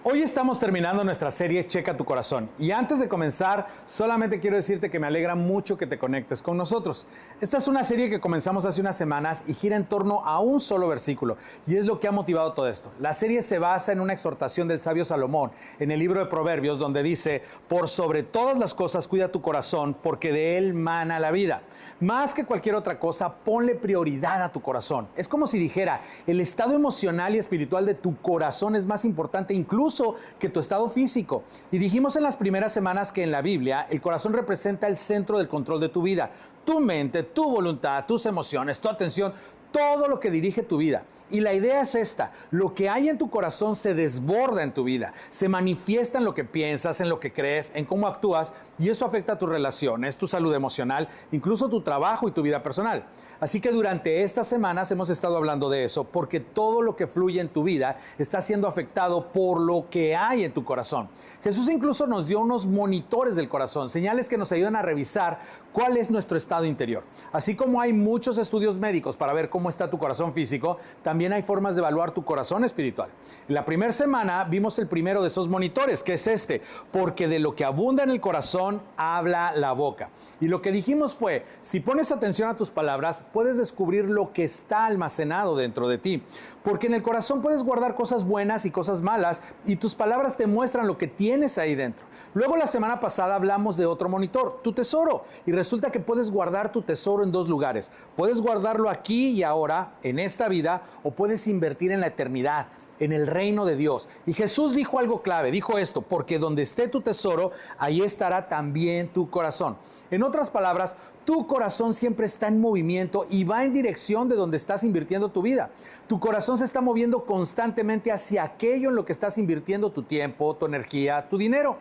Hoy estamos terminando nuestra serie Checa tu Corazón y antes de comenzar solamente quiero decirte que me alegra mucho que te conectes con nosotros. Esta es una serie que comenzamos hace unas semanas y gira en torno a un solo versículo y es lo que ha motivado todo esto. La serie se basa en una exhortación del sabio Salomón en el libro de Proverbios donde dice: por sobre todas las cosas cuida tu corazón porque de él mana la vida. Más que cualquier otra cosa, ponle prioridad a tu corazón. Es como si dijera, el estado emocional y espiritual de tu corazón es más importante incluso que tu estado físico. Y dijimos en las primeras semanas que en la Biblia el corazón representa el centro del control de tu vida. Tu mente, tu voluntad, tus emociones, tu atención, todo lo que dirige tu vida. Y la idea es esta: lo que hay en tu corazón se desborda en tu vida, se manifiesta en lo que piensas, en lo que crees, en cómo actúas, y eso afecta a tus relaciones, tu salud emocional, incluso tu trabajo y tu vida personal. Así que durante estas semanas hemos estado hablando de eso, porque todo lo que fluye en tu vida está siendo afectado por lo que hay en tu corazón. Jesús incluso nos dio unos monitores del corazón, señales que nos ayudan a revisar cuál es nuestro estado interior. Así como hay muchos estudios médicos para ver cómo está tu corazón físico, también hay formas de evaluar tu corazón espiritual. En la primera semana vimos el primero de esos monitores, que es este: porque de lo que abunda en el corazón habla la boca. Y lo que dijimos fue, si pones atención a tus palabras, puedes descubrir lo que está almacenado dentro de ti. Porque en el corazón puedes guardar cosas buenas y cosas malas, y tus palabras te muestran lo que tienes ahí dentro. Luego la semana pasada hablamos de otro monitor, tu tesoro, y resulta que puedes guardar tu tesoro en dos lugares. Puedes guardarlo aquí y ahora, en esta vida, o puedes invertir en la eternidad, en el reino de Dios. Y Jesús dijo algo clave, dijo esto: porque donde esté tu tesoro, ahí estará también tu corazón. En otras palabras, tu corazón siempre está en movimiento y va en dirección de donde estás invirtiendo tu vida. Tu corazón se está moviendo constantemente hacia aquello en lo que estás invirtiendo tu tiempo, tu energía, tu dinero.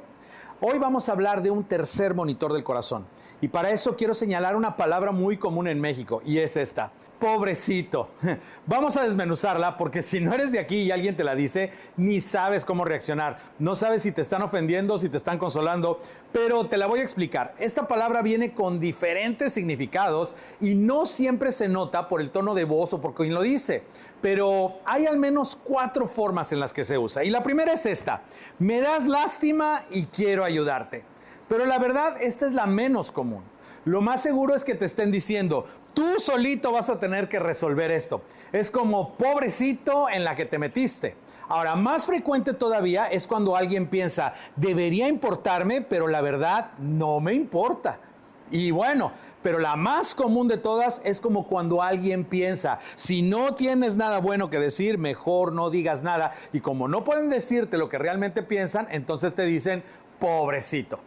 Hoy vamos a hablar de un tercer monitor del corazón. Y para eso quiero señalar una palabra muy común en México, y es esta: pobrecito. Vamos a desmenuzarla porque si no eres de aquí y alguien te la dice, ni sabes cómo reaccionar. No sabes si te están ofendiendo, si te están consolando, pero te la voy a explicar. Esta palabra viene con diferentes significados y no siempre se nota por el tono de voz o por quien lo dice. Pero hay al menos 4 formas en las que se usa. Y la primera es esta: me das lástima y quiero ayudarte. Pero la verdad, esta es la menos común. Lo más seguro es que te estén diciendo, tú solito vas a tener que resolver esto. Es como pobrecito en la que te metiste. Ahora, más frecuente todavía es cuando alguien piensa, debería importarme, pero la verdad no me importa. Y bueno, pero la más común de todas es como cuando alguien piensa, si no tienes nada bueno que decir, mejor no digas nada. Y como no pueden decirte lo que realmente piensan, entonces te dicen, pobrecito.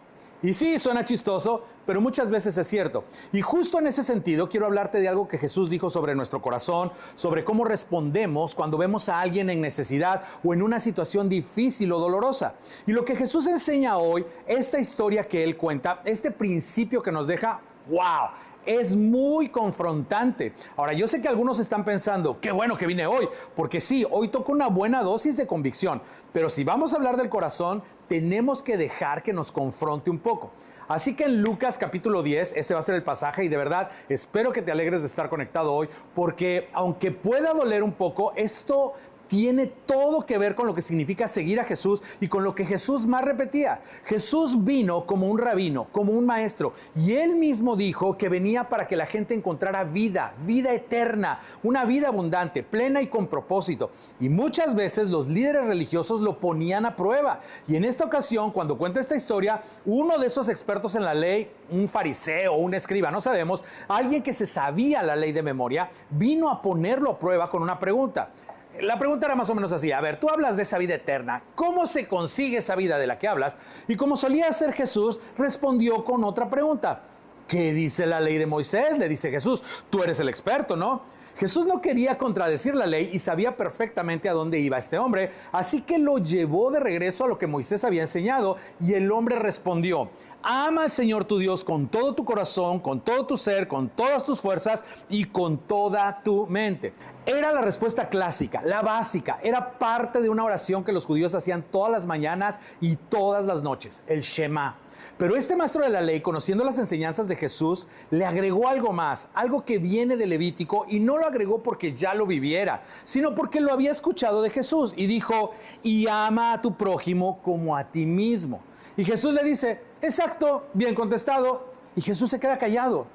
Y sí, suena chistoso, pero muchas veces es cierto. Y justo en ese sentido quiero hablarte de algo que Jesús dijo sobre nuestro corazón, sobre cómo respondemos cuando vemos a alguien en necesidad o en una situación difícil o dolorosa. Y lo que Jesús enseña hoy, esta historia que Él cuenta, este principio que nos deja, ¡wow!, es muy confrontante. Ahora, yo sé que algunos están pensando, qué bueno que vine hoy, porque sí, hoy toca una buena dosis de convicción, pero si vamos a hablar del corazón, tenemos que dejar que nos confronte un poco. Así que en Lucas capítulo 10, ese va a ser el pasaje y de verdad espero que te alegres de estar conectado hoy, porque aunque pueda doler un poco, esto tiene todo que ver con lo que significa seguir a Jesús y con lo que Jesús más repetía. Jesús vino como un rabino, como un maestro, y Él mismo dijo que venía para que la gente encontrara vida, vida eterna, una vida abundante, plena y con propósito. Y muchas veces los líderes religiosos lo ponían a prueba. Y en esta ocasión, cuando cuenta esta historia, uno de esos expertos en la ley, un fariseo, un escriba, no sabemos, alguien que se sabía la ley de memoria, vino a ponerlo a prueba con una pregunta. La pregunta era más o menos así: a ver, tú hablas de esa vida eterna, ¿cómo se consigue esa vida de la que hablas? Y como solía hacer Jesús, respondió con otra pregunta: ¿qué dice la ley de Moisés? Le dice Jesús, tú eres el experto, ¿no? Jesús no quería contradecir la ley y sabía perfectamente a dónde iba este hombre, así que lo llevó de regreso a lo que Moisés había enseñado, y el hombre respondió: ama al Señor tu Dios con todo tu corazón, con todo tu ser, con todas tus fuerzas y con toda tu mente. Era la respuesta clásica, la básica, era parte de una oración que los judíos hacían todas las mañanas y todas las noches, el Shema. Pero este maestro de la ley, conociendo las enseñanzas de Jesús, le agregó algo más, algo que viene de Levítico, y no lo agregó porque ya lo viviera, sino porque lo había escuchado de Jesús. Y dijo, y ama a tu prójimo como a ti mismo. Y Jesús le dice, exacto, bien contestado. Y Jesús se queda callado,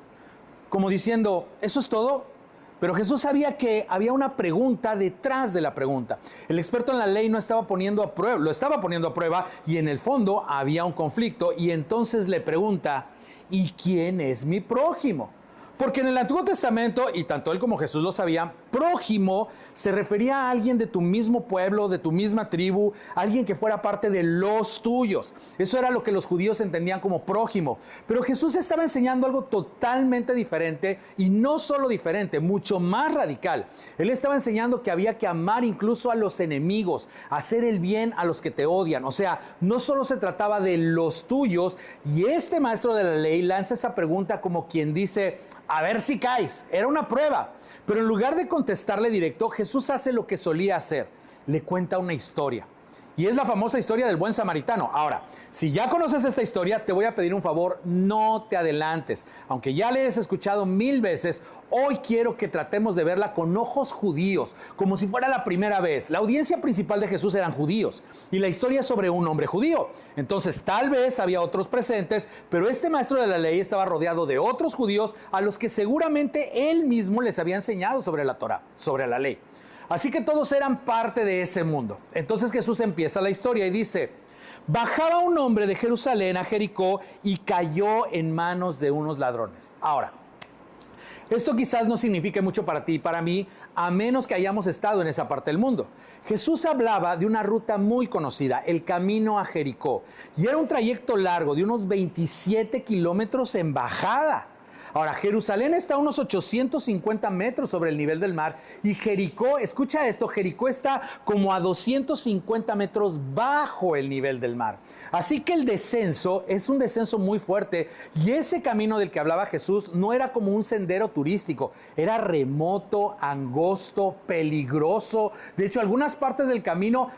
como diciendo, ¿eso es todo? Pero Jesús sabía que había una pregunta detrás de la pregunta. El experto en la ley no estaba poniendo a prueba, lo estaba poniendo a prueba, y en el fondo había un conflicto, y entonces le pregunta, ¿y quién es mi prójimo? Porque en el Antiguo Testamento, y tanto él como Jesús lo sabían, prójimo se refería a alguien de tu mismo pueblo, de tu misma tribu, alguien que fuera parte de los tuyos. Eso era lo que los judíos entendían como prójimo. Pero Jesús estaba enseñando algo totalmente diferente, y no solo diferente, mucho más radical. Él estaba enseñando que había que amar incluso a los enemigos, hacer el bien a los que te odian. O sea, no solo se trataba de los tuyos, y este maestro de la ley lanza esa pregunta como quien dice, a ver si caes. Era una prueba. Pero en lugar de contestarle directo, Jesús hace lo que solía hacer. Le cuenta una historia. Y es la famosa historia del buen samaritano. Ahora, si ya conoces esta historia, te voy a pedir un favor, no te adelantes. Aunque ya la hayas escuchado 1000 veces, hoy quiero que tratemos de verla con ojos judíos, como si fuera la primera vez. La audiencia principal de Jesús eran judíos, y la historia es sobre un hombre judío. Entonces, tal vez había otros presentes, pero este maestro de la ley estaba rodeado de otros judíos a los que seguramente él mismo les había enseñado sobre la Torá, sobre la ley. Así que todos eran parte de ese mundo. Entonces Jesús empieza la historia y dice, bajaba un hombre de Jerusalén a Jericó y cayó en manos de unos ladrones. Ahora, esto quizás no signifique mucho para ti y para mí, a menos que hayamos estado en esa parte del mundo. Jesús hablaba de una ruta muy conocida, el camino a Jericó, y era un trayecto largo de unos 27 kilómetros en bajada. Ahora, Jerusalén está a unos 850 metros sobre el nivel del mar, y Jericó, escucha esto, Jericó está como a 250 metros bajo el nivel del mar. Así que el descenso es un descenso muy fuerte, y ese camino del que hablaba Jesús no era como un sendero turístico, era remoto, angosto, peligroso. De hecho, algunas partes del camino,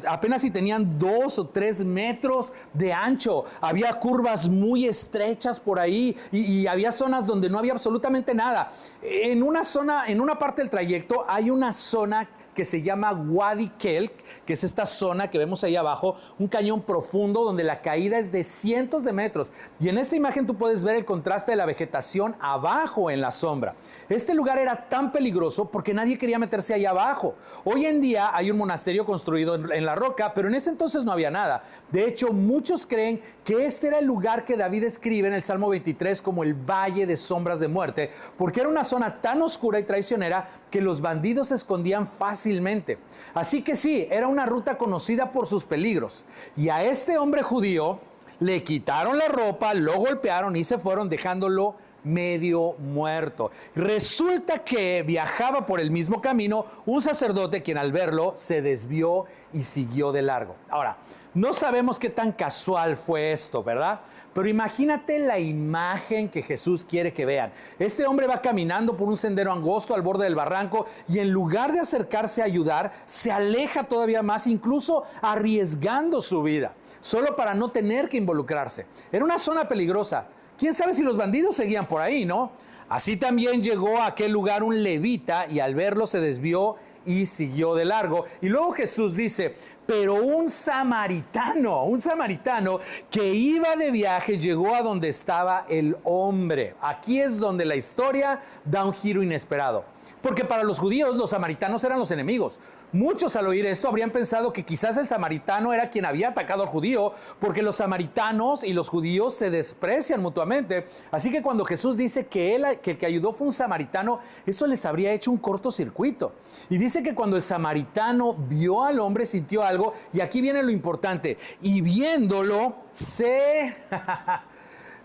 apenas si tenían 2 o 3 metros de ancho. Había curvas muy estrechas por ahí, y había zonas donde no había absolutamente nada. En una parte del trayecto hay una zona que se llama Wadi Kelk, que es esta zona que vemos ahí abajo, un cañón profundo donde la caída es de cientos de metros. Y en esta imagen tú puedes ver el contraste de la vegetación abajo en la sombra. Este lugar era tan peligroso porque nadie quería meterse ahí abajo. Hoy en día hay un monasterio construido en la roca, pero en ese entonces no había nada. De hecho, muchos creen que este era el lugar que David escribe en el Salmo 23 como el valle de sombras de muerte, porque era una zona tan oscura y traicionera que los bandidos se escondían fácilmente. Así que sí, era una ruta conocida por sus peligros. Y a este hombre judío le quitaron la ropa, lo golpearon y se fueron dejándolo medio muerto. Resulta que viajaba por el mismo camino un sacerdote quien al verlo se desvió y siguió de largo. Ahora, no sabemos qué tan casual fue esto, ¿verdad? Pero imagínate la imagen que Jesús quiere que vean. Este hombre va caminando por un sendero angosto al borde del barranco, y en lugar de acercarse a ayudar, se aleja todavía más, incluso arriesgando su vida, solo para no tener que involucrarse. Era una zona peligrosa. ¿Quién sabe si los bandidos seguían por ahí, no? Así también llegó a aquel lugar un levita, y al verlo se desvió y siguió de largo. Y luego Jesús dice, pero un samaritano que iba de viaje llegó a donde estaba el hombre. Aquí es donde la historia da un giro inesperado. Porque para los judíos los samaritanos eran los enemigos. Muchos al oír esto habrían pensado que quizás el samaritano era quien había atacado al judío, porque los samaritanos y los judíos se desprecian mutuamente. Así que cuando Jesús dice que el que ayudó fue un samaritano, eso les habría hecho un cortocircuito. Y dice que cuando el samaritano vio al hombre sintió algo, y aquí viene lo importante, y viéndolo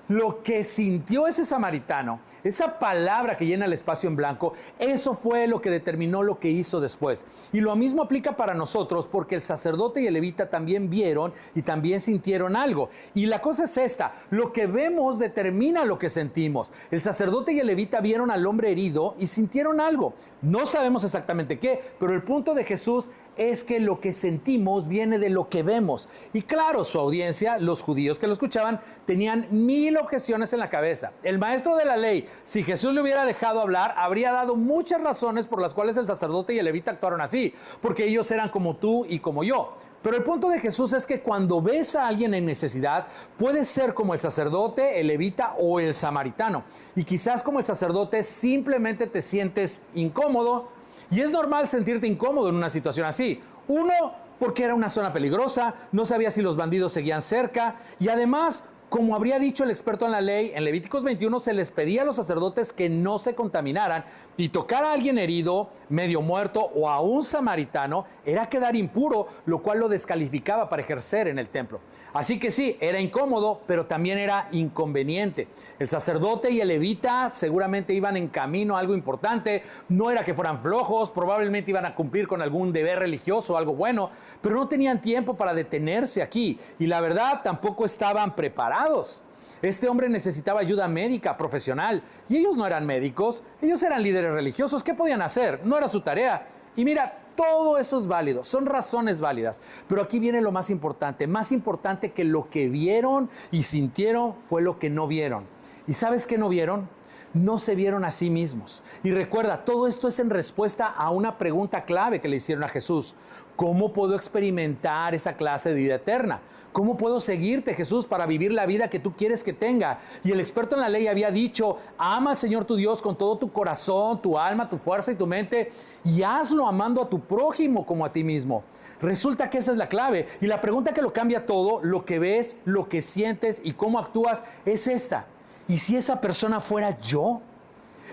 lo que sintió ese samaritano, esa palabra que llena el espacio en blanco, eso fue lo que determinó lo que hizo después. Y lo mismo aplica para nosotros, porque el sacerdote y el levita también vieron y también sintieron algo. Y la cosa es esta, lo que vemos determina lo que sentimos. El sacerdote y el levita vieron al hombre herido y sintieron algo. No sabemos exactamente qué, pero el punto de Jesús es que lo que sentimos viene de lo que vemos. Y claro, su audiencia, los judíos que lo escuchaban, tenían 1000 objeciones en la cabeza. El maestro de la ley, si Jesús le hubiera dejado hablar, habría dado muchas razones por las cuales el sacerdote y el levita actuaron así, porque ellos eran como tú y como yo. Pero el punto de Jesús es que cuando ves a alguien en necesidad, puedes ser como el sacerdote, el levita o el samaritano. Y quizás como el sacerdote simplemente te sientes incómodo. Y es normal sentirte incómodo en una situación así. Uno, porque era una zona peligrosa, no sabía si los bandidos seguían cerca. Y además, como habría dicho el experto en la ley, en Levíticos 21 se les pedía a los sacerdotes que no se contaminaran, y tocar a alguien herido, medio muerto o a un samaritano era quedar impuro, lo cual lo descalificaba para ejercer en el templo. Así que sí, era incómodo, pero también era inconveniente. El sacerdote y el levita seguramente iban en camino a algo importante, no era que fueran flojos, probablemente iban a cumplir con algún deber religioso, algo bueno, pero no tenían tiempo para detenerse aquí, y la verdad tampoco estaban preparados. Este hombre necesitaba ayuda médica, profesional, y ellos no eran médicos, ellos eran líderes religiosos. ¿Qué podían hacer? No era su tarea. Y mira, todo eso es válido, son razones válidas, pero aquí viene lo más importante que lo que vieron y sintieron fue lo que no vieron. ¿Y sabes qué no vieron? No se vieron a sí mismos. Y recuerda, todo esto es en respuesta a una pregunta clave que le hicieron a Jesús. ¿Cómo puedo experimentar esa clase de vida eterna? ¿Cómo puedo seguirte, Jesús, para vivir la vida que tú quieres que tenga? Y el experto en la ley había dicho, ama al Señor tu Dios con todo tu corazón, tu alma, tu fuerza y tu mente, y hazlo amando a tu prójimo como a ti mismo. Resulta que esa es la clave. Y la pregunta que lo cambia todo, lo que ves, lo que sientes y cómo actúas, es esta. ¿Y si esa persona fuera yo?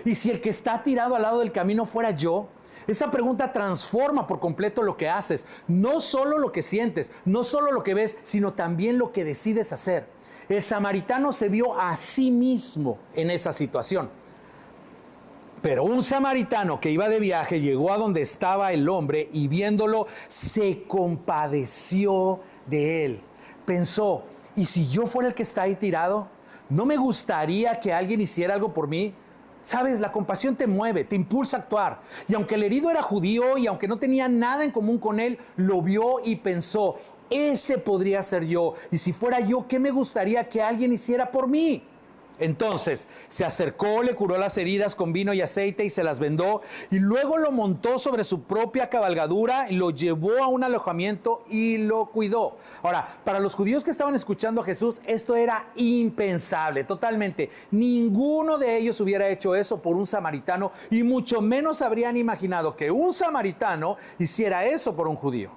¿Y si el que está tirado al lado del camino fuera yo? Esa pregunta transforma por completo lo que haces, no solo lo que sientes, no solo lo que ves, sino también lo que decides hacer. El samaritano se vio a sí mismo en esa situación. Pero un samaritano que iba de viaje llegó a donde estaba el hombre y viéndolo se compadeció de él. Pensó, ¿y si yo fuera el que está ahí tirado? ¿No me gustaría que alguien hiciera algo por mí? Sabes, la compasión te mueve, te impulsa a actuar. Y aunque el herido era judío y aunque no tenía nada en común con él, lo vio y pensó, ese podría ser yo. Y si fuera yo, ¿qué me gustaría que alguien hiciera por mí? Entonces se acercó, le curó las heridas con vino y aceite y se las vendó, y luego lo montó sobre su propia cabalgadura y lo llevó a un alojamiento y lo cuidó. Ahora, para los judíos que estaban escuchando a Jesús, esto era impensable, totalmente. Ninguno de ellos hubiera hecho eso por un samaritano, y mucho menos habrían imaginado que un samaritano hiciera eso por un judío.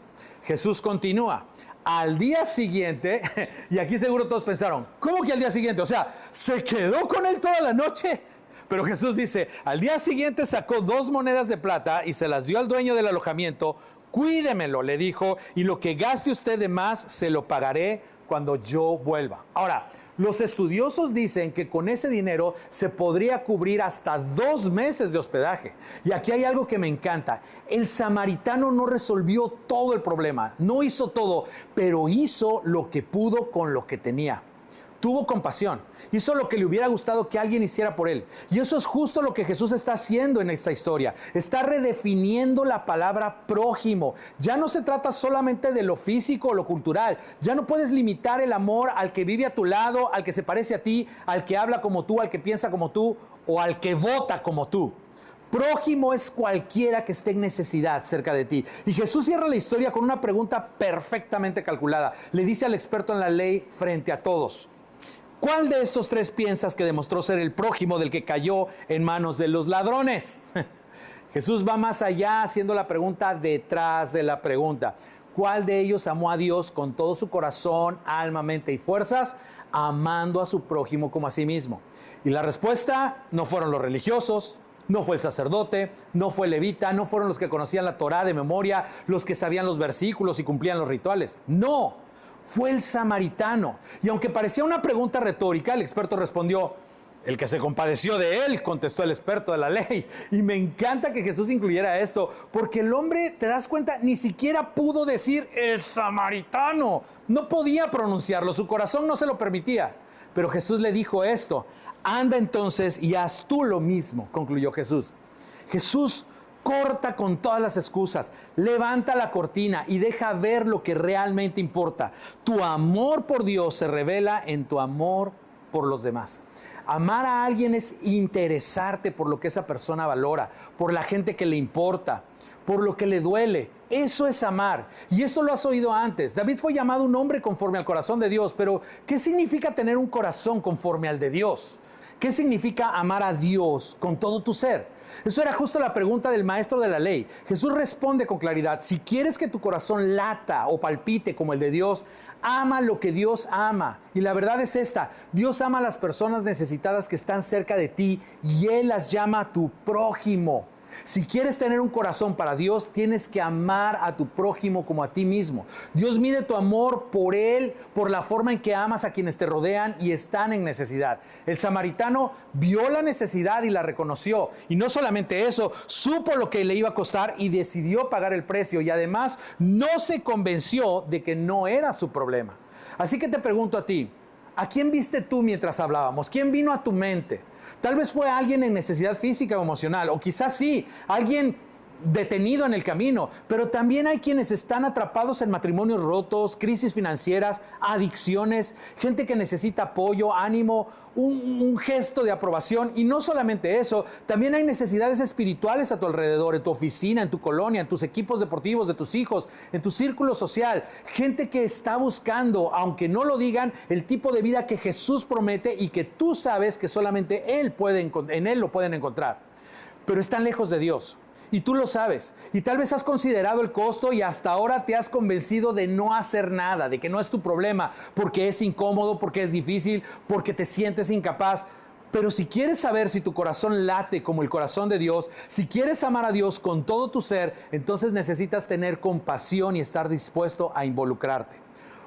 Jesús continúa. Al día siguiente, y aquí seguro todos pensaron, ¿cómo que al día siguiente? O sea, ¿se quedó con él toda la noche? Pero Jesús dice, al día siguiente sacó 2 monedas de plata y se las dio al dueño del alojamiento. Cuídemelo, le dijo, y lo que gaste usted de más se lo pagaré cuando yo vuelva. Ahora, los estudiosos dicen que con ese dinero se podría cubrir hasta 2 meses de hospedaje. Y aquí hay algo que me encanta. El samaritano no resolvió todo el problema, no hizo todo, pero hizo lo que pudo con lo que tenía. Tuvo compasión, hizo lo que le hubiera gustado que alguien hiciera por él. Y eso es justo lo que Jesús está haciendo en esta historia. Está redefiniendo la palabra prójimo. Ya no se trata solamente de lo físico o lo cultural. Ya no puedes limitar el amor al que vive a tu lado, al que se parece a ti, al que habla como tú, al que piensa como tú o al que vota como tú. Prójimo es cualquiera que esté en necesidad cerca de ti. Y Jesús cierra la historia con una pregunta perfectamente calculada. Le dice al experto en la ley frente a todos: ¿cuál de estos 3 piensas que demostró ser el prójimo del que cayó en manos de los ladrones? Jesús va más allá haciendo la pregunta detrás de la pregunta. ¿Cuál de ellos amó a Dios con todo su corazón, alma, mente y fuerzas, amando a su prójimo como a sí mismo? Y la respuesta no fueron los religiosos, no fue el sacerdote, no fue el levita, no fueron los que conocían la Torá de memoria, los que sabían los versículos y cumplían los rituales. No, fue el samaritano. Y aunque parecía una pregunta retórica, el experto respondió, el que se compadeció de él, contestó el experto de la ley. Y me encanta que Jesús incluyera esto, porque el hombre, te das cuenta, ni siquiera pudo decir el samaritano. No podía pronunciarlo, su corazón no se lo permitía. Pero Jesús le dijo esto: anda entonces y haz tú lo mismo, concluyó Jesús. Jesús Corta con todas las excusas, levanta la cortina y deja ver lo que realmente importa. Tu amor por Dios se revela en tu amor por los demás. Amar a alguien es interesarte por lo que esa persona valora, por la gente que le importa, por lo que le duele. Eso es amar. Y esto lo has oído antes. David fue llamado un hombre conforme al corazón de Dios, pero ¿qué significa tener un corazón conforme al de Dios? ¿Qué significa amar a Dios con todo tu ser? Eso era justo la pregunta del maestro de la ley. Jesús responde con claridad: si quieres que tu corazón lata o palpite como el de Dios, ama lo que Dios ama. Y la verdad es esta: Dios ama a las personas necesitadas que están cerca de ti y Él las llama tu prójimo. Si quieres tener un corazón para Dios, tienes que amar a tu prójimo como a ti mismo. Dios mide tu amor por Él, por la forma en que amas a quienes te rodean y están en necesidad. El samaritano vio la necesidad y la reconoció. Y no solamente eso, supo lo que le iba a costar y decidió pagar el precio. Y además no se convenció de que no era su problema. Así que te pregunto a ti, ¿a quién viste tú mientras hablábamos? ¿Quién vino a tu mente? Tal vez fue alguien en necesidad física o emocional, o quizás sí, alguien detenido en el camino, pero también hay quienes están atrapados en matrimonios rotos, crisis financieras, adicciones, gente que necesita apoyo, ánimo, un gesto de aprobación. Y no solamente eso, también hay necesidades espirituales a tu alrededor, en tu oficina, en tu colonia, en tus equipos deportivos de tus hijos, en tu círculo social, gente que está buscando, aunque no lo digan, el tipo de vida que Jesús promete y que tú sabes que solamente en Él lo pueden encontrar, pero están lejos de Dios. Y tú lo sabes. Y tal vez has considerado el costo y hasta ahora te has convencido de no hacer nada, de que no es tu problema, porque es incómodo, porque es difícil, porque te sientes incapaz. Pero si quieres saber si tu corazón late como el corazón de Dios, si quieres amar a Dios con todo tu ser, entonces necesitas tener compasión y estar dispuesto a involucrarte.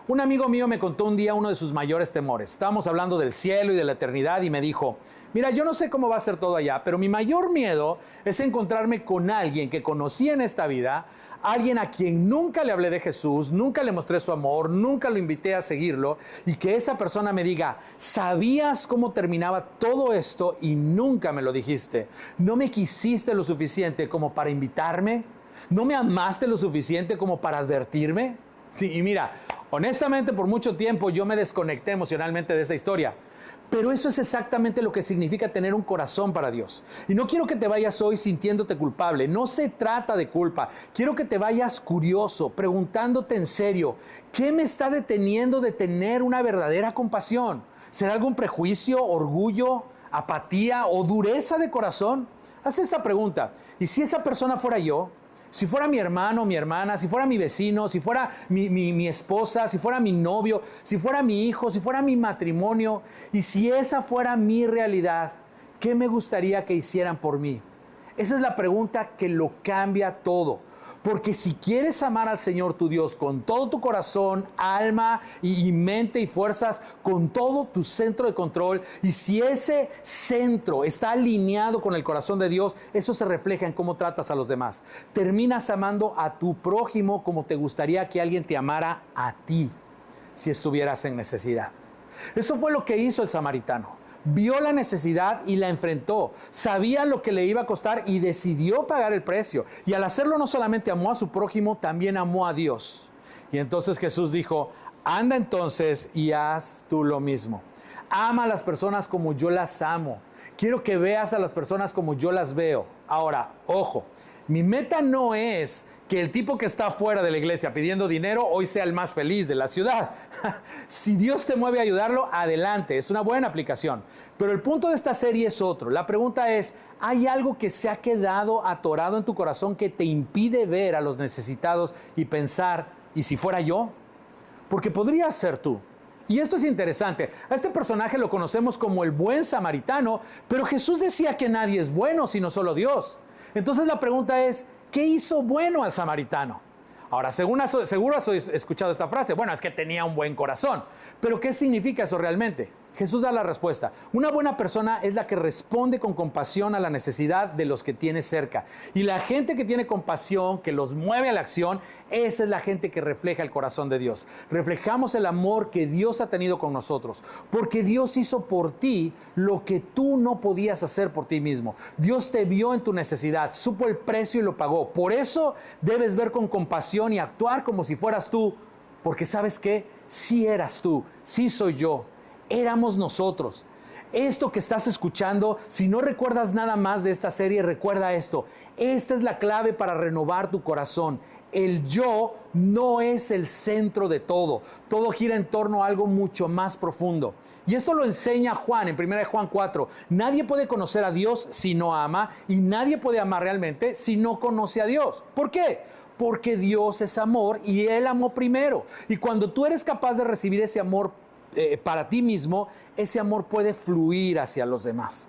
Un amigo mío me contó un día uno de sus mayores temores. Estábamos hablando del cielo y de la eternidad y me dijo: mira, yo no sé cómo va a ser todo allá, pero mi mayor miedo es encontrarme con alguien que conocí en esta vida, alguien a quien nunca le hablé de Jesús, nunca le mostré su amor, nunca lo invité a seguirlo, y que esa persona me diga: ¿sabías cómo terminaba todo esto y nunca me lo dijiste? ¿No me quisiste lo suficiente como para invitarme? ¿No me amaste lo suficiente como para advertirme? Sí, y mira, honestamente por mucho tiempo yo me desconecté emocionalmente de esta historia. Pero eso es exactamente lo que significa tener un corazón para Dios. Y no quiero que te vayas hoy sintiéndote culpable. No se trata de culpa. Quiero que te vayas curioso, preguntándote en serio: ¿qué me está deteniendo de tener una verdadera compasión? ¿Será algún prejuicio, orgullo, apatía o dureza de corazón? Hazte esta pregunta: ¿y si esa persona fuera yo? Si fuera mi hermano, mi hermana, si fuera mi vecino, si fuera mi esposa, si fuera mi novio, si fuera mi hijo, si fuera mi matrimonio, y si esa fuera mi realidad, ¿qué me gustaría que hicieran por mí? Esa es la pregunta que lo cambia todo. Porque si quieres amar al Señor tu Dios con todo tu corazón, alma y mente y fuerzas, con todo tu centro de control, y si ese centro está alineado con el corazón de Dios, eso se refleja en cómo tratas a los demás. Terminas amando a tu prójimo como te gustaría que alguien te amara a ti si estuvieras en necesidad. Eso fue lo que hizo el samaritano. Vio la necesidad y la enfrentó. Sabía lo que le iba a costar y decidió pagar el precio. Y al hacerlo no solamente amó a su prójimo, también amó a Dios. Y entonces Jesús dijo: anda entonces y haz tú lo mismo. Ama a las personas como yo las amo. Quiero que veas a las personas como yo las veo. Ahora, ojo, mi meta no es que el tipo que está fuera de la iglesia pidiendo dinero hoy sea el más feliz de la ciudad. Si Dios te mueve a ayudarlo, adelante, es una buena aplicación. Pero el punto de esta serie es otro. La pregunta es: ¿hay algo que se ha quedado atorado en tu corazón que te impide ver a los necesitados y pensar: ¿y si fuera yo? Porque podría ser tú. Y esto es interesante. A este personaje lo conocemos como el buen samaritano, pero Jesús decía que nadie es bueno sino solo Dios. Entonces la pregunta es: ¿qué hizo bueno al samaritano? Ahora, seguro has escuchado esta frase: bueno, es que tenía un buen corazón. ¿Pero qué significa eso realmente? Jesús da la respuesta. Una buena persona es la que responde con compasión a la necesidad de los que tiene cerca. Y la gente que tiene compasión, que los mueve a la acción, esa es la gente que refleja el corazón de Dios. Reflejamos el amor que Dios ha tenido con nosotros, porque Dios hizo por ti lo que tú no podías hacer por ti mismo. Dios te vio en tu necesidad, supo el precio y lo pagó. Por eso debes ver con compasión y actuar como si fueras tú, porque ¿sabes qué? Sí eras tú, sí soy yo. Éramos nosotros. Esto que estás escuchando, si no recuerdas nada más de esta serie, recuerda esto. Esta es la clave para renovar tu corazón. El yo no es el centro de todo. Todo gira en torno a algo mucho más profundo. Y esto lo enseña Juan en 1 Juan 4. Nadie puede conocer a Dios si no ama, y nadie puede amar realmente si no conoce a Dios. ¿Por qué? Porque Dios es amor y Él amó primero. Y cuando tú eres capaz de recibir ese amor para ti mismo, ese amor puede fluir hacia los demás.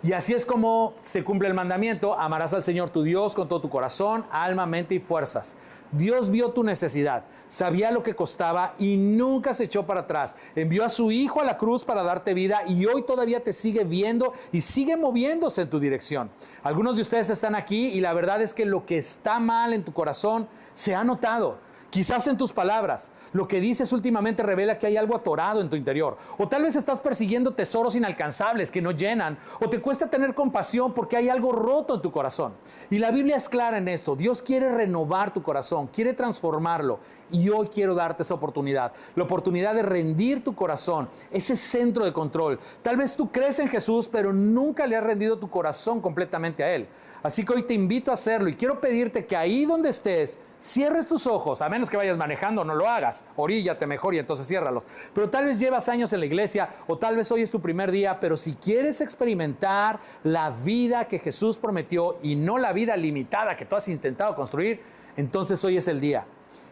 Y así es como se cumple el mandamiento: amarás al Señor tu Dios con todo tu corazón, alma, mente y fuerzas. Dios vio tu necesidad, sabía lo que costaba y nunca se echó para atrás. Envió a su Hijo a la cruz para darte vida y hoy todavía te sigue viendo y sigue moviéndose en tu dirección. Algunos de ustedes están aquí y la verdad es que lo que está mal en tu corazón se ha notado. Quizás en tus palabras, lo que dices últimamente revela que hay algo atorado en tu interior. O tal vez estás persiguiendo tesoros inalcanzables que no llenan. O te cuesta tener compasión porque hay algo roto en tu corazón. Y la Biblia es clara en esto. Dios quiere renovar tu corazón, quiere transformarlo. Y hoy quiero darte esa oportunidad. La oportunidad de rendir tu corazón, ese centro de control. Tal vez tú crees en Jesús, pero nunca le has rendido tu corazón completamente a Él. Así que hoy te invito a hacerlo y quiero pedirte que ahí donde estés, cierres tus ojos, a menos que vayas manejando, no lo hagas, oríllate mejor y entonces ciérralos. Pero tal vez llevas años en la iglesia o tal vez hoy es tu primer día, pero si quieres experimentar la vida que Jesús prometió y no la vida limitada que tú has intentado construir, entonces hoy es el día.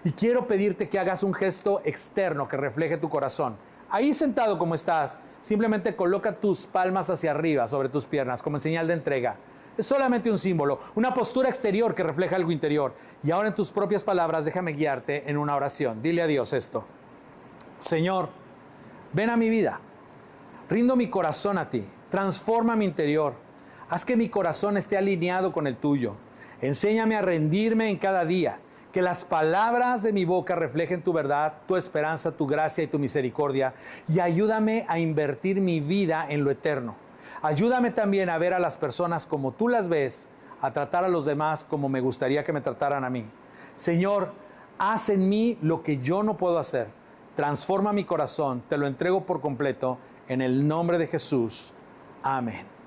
Y quiero pedirte que hagas un gesto externo que refleje tu corazón. Ahí sentado como estás, simplemente coloca tus palmas hacia arriba sobre tus piernas como en señal de entrega. Es solamente un símbolo, una postura exterior que refleja algo interior. Y ahora en tus propias palabras, déjame guiarte en una oración. Dile a Dios esto: Señor, ven a mi vida. Rindo mi corazón a ti. Transforma mi interior. Haz que mi corazón esté alineado con el tuyo. Enséñame a rendirme en cada día. Que las palabras de mi boca reflejen tu verdad, tu esperanza, tu gracia y tu misericordia. Y ayúdame a invertir mi vida en lo eterno. Ayúdame también a ver a las personas como tú las ves, a tratar a los demás como me gustaría que me trataran a mí. Señor, haz en mí lo que yo no puedo hacer. Transforma mi corazón, te lo entrego por completo, en el nombre de Jesús. Amén.